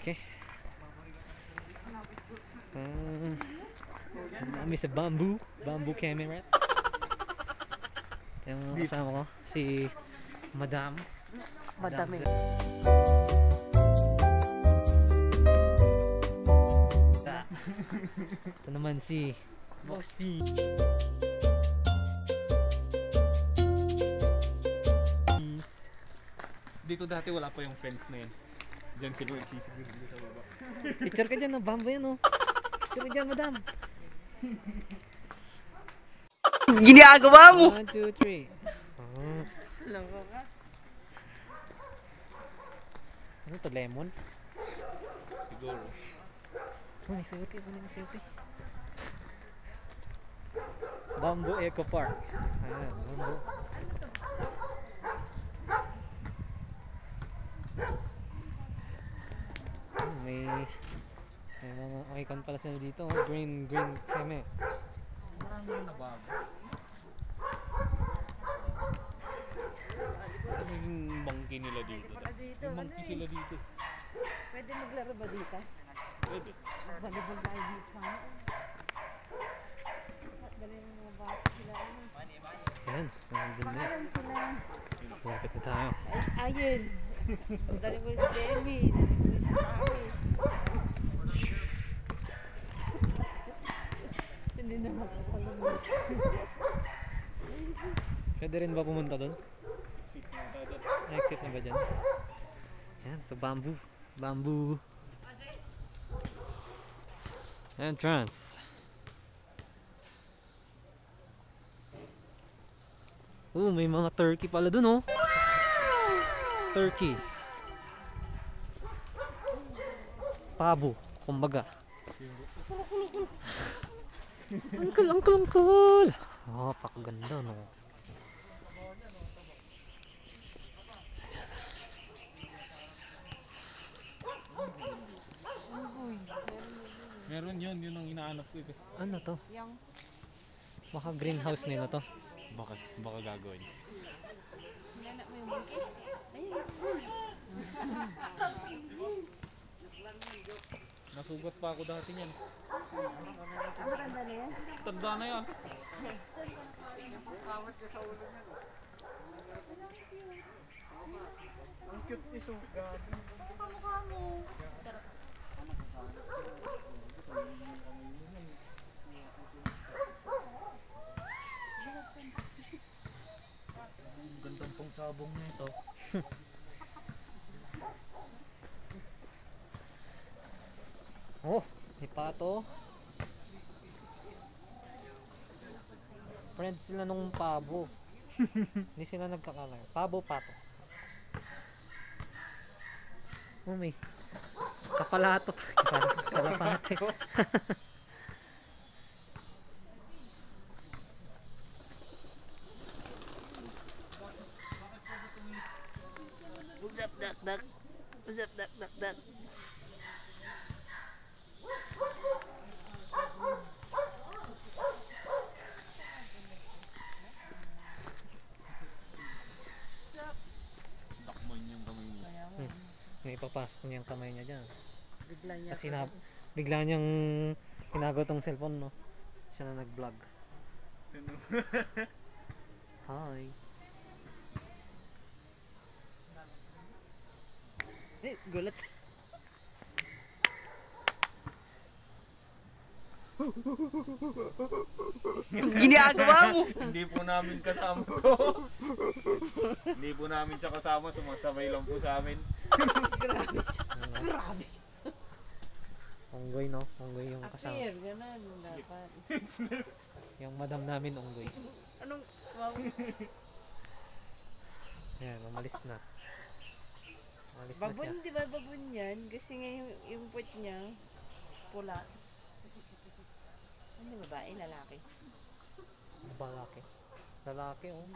Okay. Kami sa bamboo camera. Yung kasama ko, si Madam. Madami. Ito naman si Box P. Dito dati wala pa yung fence na yun. Diyan sila nagsisigil sa baba. Picture ka dyan, no? Bamboo yan, no? Picture ka dyan, Madam. Ginagawa mo! 1, 2, 3. Loko ka. Ano to, lemon? Siguro. May suti, may suti. Bamboo Eco Park. Ayan, bamboo. May mga icon pala sila dito. Green keme. Marami yung nabago. Ano yung monkey nila dito? Yung monkey sila dito. Pwede maglaro ba dito? Pwede. Volleyball tayo dito sana. At galing mga bata sila. Ayan, nandun na. Pangalan sila. Lapit na tayo. Ayun. Dali mo si Demi. Dali mo si Paris. Hindi na makapalunod. Pwede rin ba pumunta doon? Exit na ba dyan? Ayan, so bamboo entrance. May mga turkey pala dun, oh. Turkey. Pabo, kumbaga. Angkol. Oh, pakaganda, no. Meron yun ang inaanap ko eh. Ano to? Yung Baka greenhouse nila to. Baka gagawin. nanak mo yung monkey. Ayun. Nasugat pa ako dati niyan. Ang tanda na yan. Tanda na yan. Ang cute ni Sugat. Kamukha mo. Gandang pang sabong na ito. Oh, may pato. Friends sila nung pabo. Hindi sila nagkakalay. Pabo, pato. Oh, may kapalato. Kalapate. Usap dak. Usap dak. Takman yung kamay mo. May ipapasok niyang kamay niya dyan. Bigla niya. Kasi bigla niyang hinago tong cellphone, no? Siya na nag-vlog. Hi. Gulat. Ginagawa mo. Hindi po namin kasama to. Hindi po namin siya kasama. Sumasabay lang po sa amin. Grabe siya. Grabe siya. Onggoy, no? Onggoy yung kasama. Appear, ganun dapat. Yung madam namin, onggoy. Anong, wow. Yan, umalis na. Umalis na siya. Babon, di ba babon yan? Kasi nga yung puwet niya, pula. Ano babae, lalaki? Lalaki. Lalaki, oh.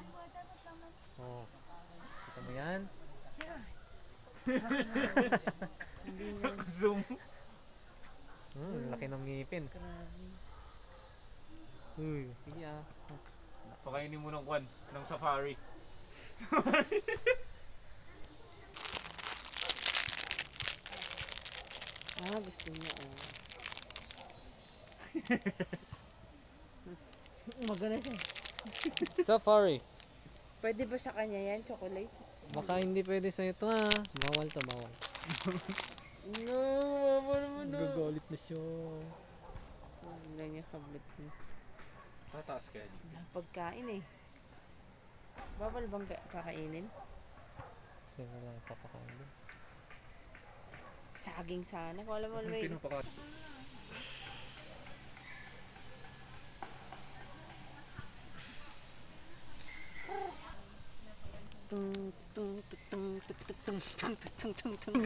Oh. Kita mo yan? Hindi na. Zoom. Laki ng ngipin. Grabe. Uy, sige ah. Pakainin mo ng kwan, ng safari. Ah, gusto niya, oh. Magana siya. Safari. Pwede ba sa kanya yan, chocolate? Baka hindi pwede sa ito ha. Bawal to, bawal. No, mama naman na. Gagalit na siya. Ang ganyan kablit mo. Tataas kaya dito. Wala pagkain eh. Bawal bang kakainin? Kasi wala papakain doon. Saging sana. Kung alam mo may... Pinapaka.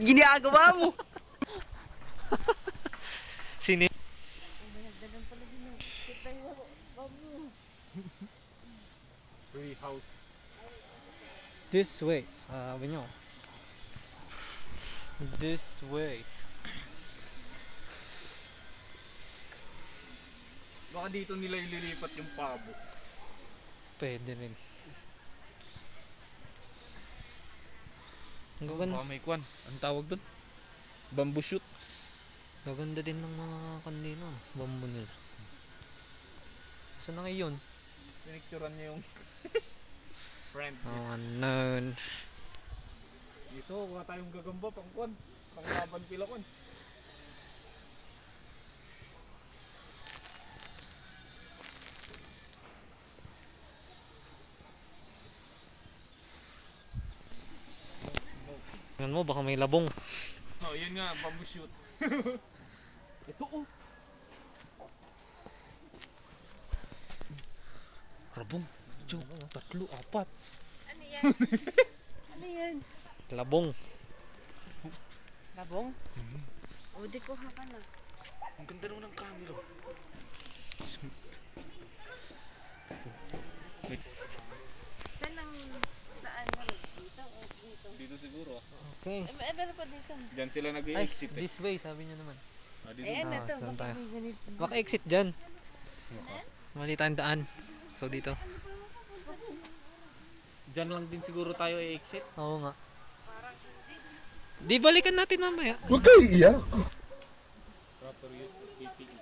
Ginagawa mo! Sini? Free house. This way. Sabi nyo. This way. Baka dito nila ililipat yung pabo. Pwede rin. Ang gaganda, Baka may kwan. Ang tawag doon? Bamboo shoot. gaganda din ng mga kandino. Bamboo nila. Saan na ngayon? Pinicturan niya yung friend. Oh, unknown. Dito, wala tayong gagamba pang kwan. Pang laban pilakon. Tingnan mo, baka may labong. Oh, yun nga, bamboo shoot. Ito oh. Labong. Diyo, 3, 4. Ano yan? Ano yan? Labong. Labong? O, di ko ka na. Ang ganda naman ng camera. Saan ang daan mo? Dito o dito? Dito siguro. Okay. Meron pa dito. Diyan sila Ay, nag-i-exit eh. this way, sabi nyo naman. Ah, dito. Ayan na to. doon tayo. Bakit may ganito? Baka exit dyan. Mali tayong daan. So dito. Diyan lang din siguro tayo i-exit. Oo nga. Di balikan natin mamaya. Huwag kayo iiyak. Proper use of PPE.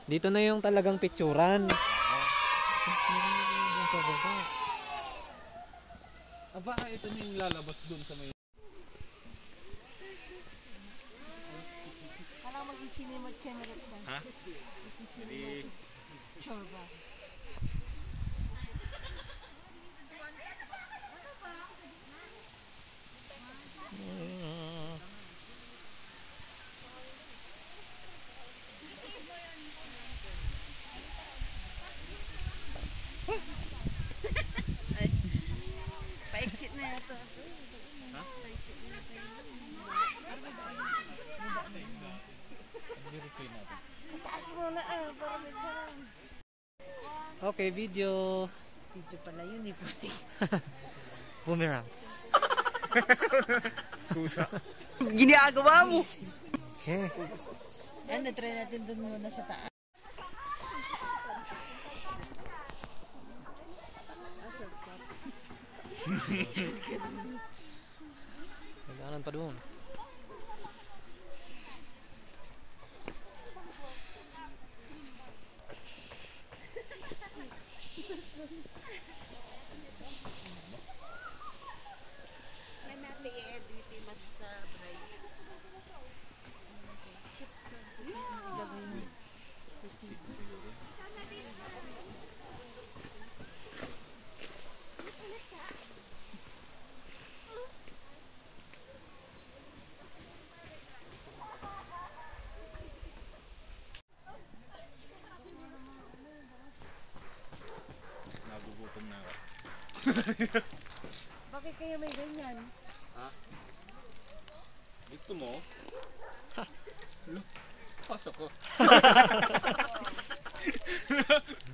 Dito na yung talagang picturan. Aba, ito na yung lalabas dun sa may... Parang mag-isinimot siya na rin. Ha? Hindi... Sure ba? Pa-exit na yata. Ha? Verify natin. Taas mo na para may sarang. Okay, video. Video pala yun eh. Boomerang. Kusa. Ginagawa mo! Okay. Ano, try natin dun muna sa taas. Nagdaanan pa doon. Nagugutom na ako. Bakit kaya may ganyan? Ha? Gusto mo? Ha? Look, pasok ko.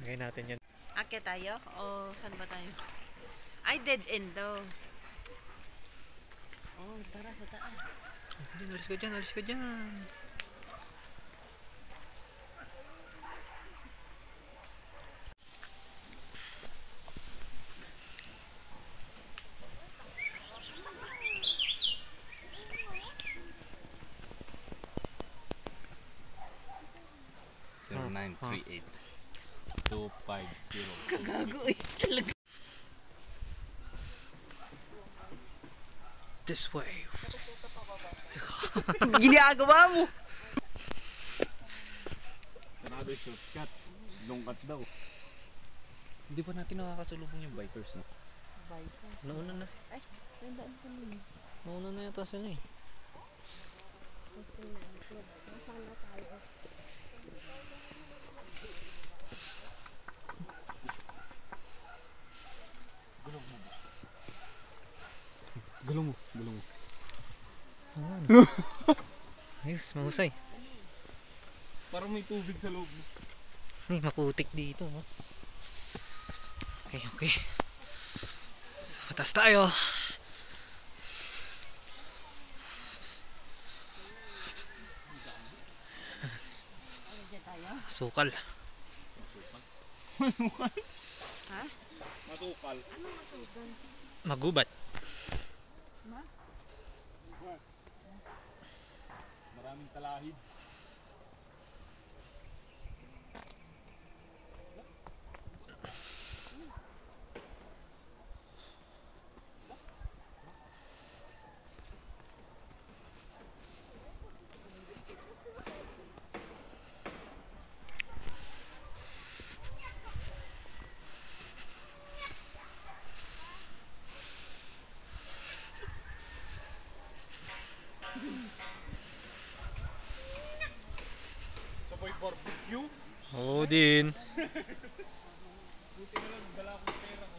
Lagay natin yan. Akit tayo? O saan ba tayo? Ay, dead end daw. Oh, tara sa taas. Alis ka dyan, alis ka dyan. 250. Gago eh. Talaga. This way. Ginagawa mo. Sarado yung shortcut. Lungkat daw. Hindi pa natin nakakasalubong yung bikers, no? Nauna na Ay, nandaan pa nun. Nauna na yata sila eh. Masala tayo. Gulong mo. Ayos, mahusay. Parang may tubig sa loob. Ay, maputik dito. No? Okay. So, taas tayo. Sukal. Ha? Matukal. Ano masugan? Magubat. Maraming talahid. Sabay barbecue. Oo din. Buti na lang, dala akong pera ko.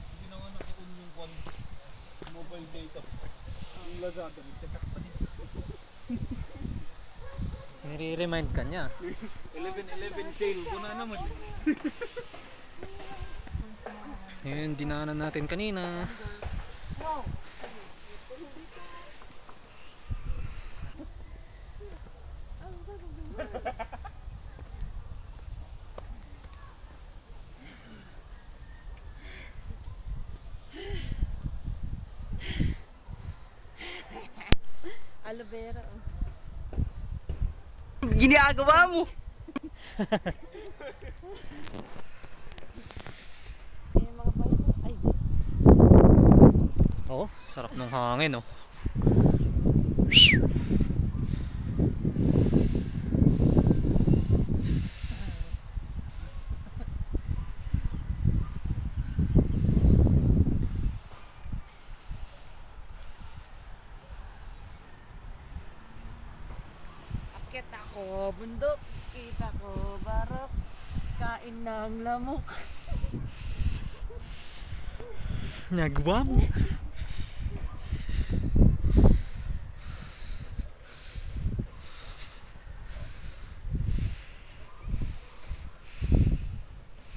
Hindi na nga naka-on yung mobile data. Yung Lazada, nagtatak pa din. Nire-remind ka niya. 11-11 sale ko na naman. Yun, dinaanan natin kanina. Aloe vera. Ginagawa mo. Yung mga bike. Ay, di. Oo, sarap ng hangin oh. Akit ako, bundok. Kita ko, barok. Kain ng lamok. Nagawa mo.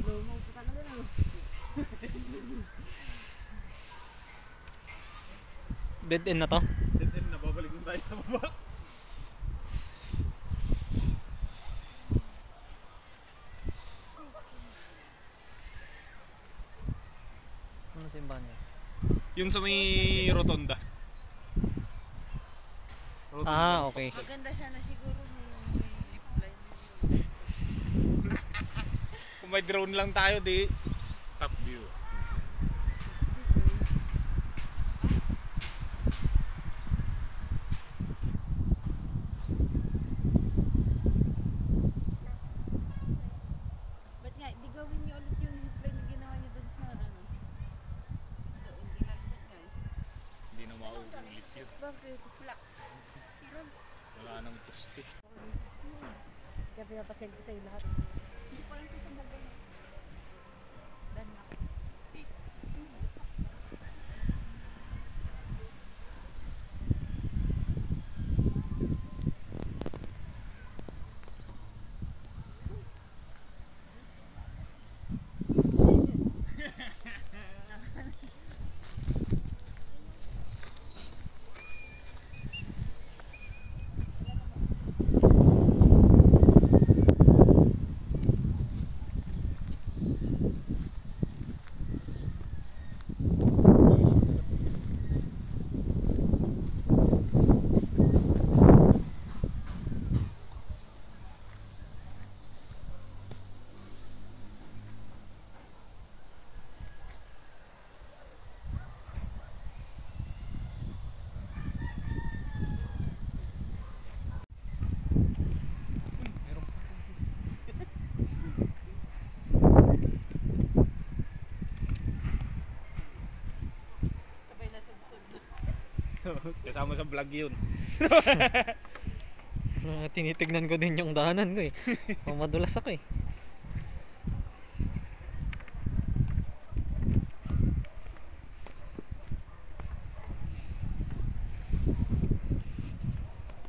Lumog ka talaga na. Dead end na to. Then nababalik na tayo sa baba. Ano simbahan niya? Yung sa may rotonda. Ah, okay. Maganda sana siguro may zipline. Kung may drone lang tayo, di top view. Ba't nga, di gawin niyo ulit yung zipline na ginawa niyo doon sa ano? Doon, ginagawa niya eh. Hindi na mauulit yun. Bakit? Flex. Wala nang poste. Kaya pinapasend ko sa'yo lahat. Hindi ko lang kung saan nagay. Dan na. Kasama sa vlog yun. Tinitignan ko din yung daanan ko eh. Madulas ako eh.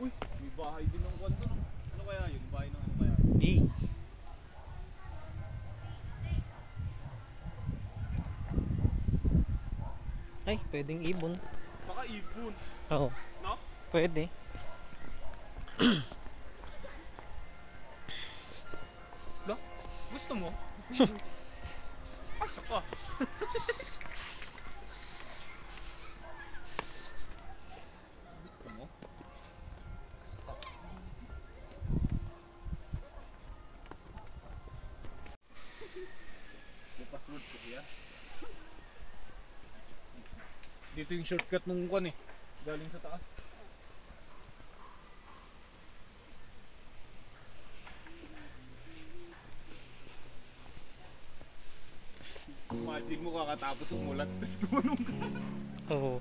Uy, may bahay din ng kwan doon. Ano kaya yun? Bahay ng ano kaya? Di. Ay, pwedeng ibon. Baka ibon. Oo, No? pwede. Lo? Gusto mo? Asa ka? Gusto mo? Asa ka? May password ko siya. Dito yung shortcut nung kwan eh. Galing sa taas. Imagine mo kakatapos umulat tapos gumulong ka. Oo.